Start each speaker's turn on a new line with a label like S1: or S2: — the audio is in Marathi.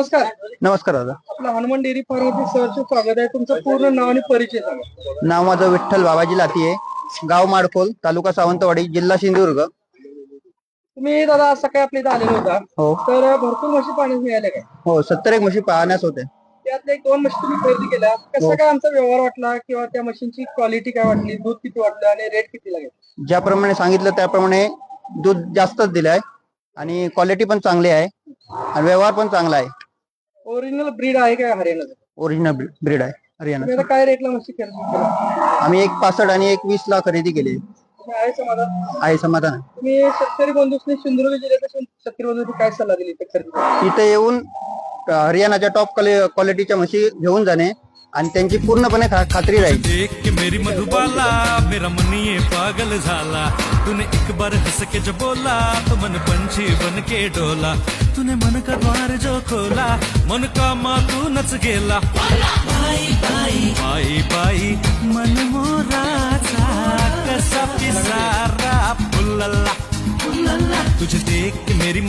S1: नमस्कार.
S2: नमस्कार दादा.
S1: आपलं हनुमान डेअरी फार्ममध्ये सहर्ष स्वागत आहे. तुमचं पूर्ण नाव आणि परिचय सांगा.
S2: नाव माझं विठ्ठल बाबाजी लाती आहे. गाव माडखोल, तालुका सावंतवाडी, जिल्हा सिंधुदुर्ग.
S1: तुम्ही दादा आज सकाळी आपल्या इथे आलेले होता.
S2: हो
S1: तर भरपूर म्हशी पाण्यात मिळाल्या काय?
S2: हो 71 म्हशी पाहण्यास होते.
S1: त्यातल्या एक दोन म्हशी तुम्ही खरेदी केल्या. कसा
S2: हो.
S1: काय आमचा व्यवहार वाटला किंवा त्या म्हशींची क्वालिटी काय वाटली, दूध किती वाटलं आणि रेट किती लागेल?
S2: ज्याप्रमाणे सांगितलं त्याप्रमाणे दूध जास्तच दिलं आहे आणि क्वालिटी पण चांगली आहे आणि व्यवहार पण चांगला आहे.
S1: ओरिजिनल ब्रीड आहे काय हरियाणाचं?
S2: ओरिजिनल ब्रीड आहे हरियाणा.
S1: तुम्ही आता काय रेटला म्हशी खरेदी केल्या?
S2: आम्ही एक 65 आणि एक 20 ला खरेदी केली.
S1: तुम्ही आहे समाधान?
S2: आहे समाधान आहे.
S1: तुम्ही शेतकरी बंधूंनी सिंधुदुर्ग जिल्ह्याच्या शेतकरी बंधूंनी काय सल्ला दिली ते खरेदी?
S2: इथे येऊन हरियाणाच्या टॉप क्वालिटीच्या म्हशी घेऊन जाणे आणि त्यांची पूर्णपणे खात्री राहील.
S3: देख के मेरी मधुबाला मेरा मन ये पागल झाला. तूने एक बार हंस के जो बोला तो मन पंछी बन के डोला. तूने मन का द्वार जो खोला मन का मातूनच गेला. बाई बाई बाई बाई मन मोराचा कसा पिसारा फुलला तुझे देख के मेरी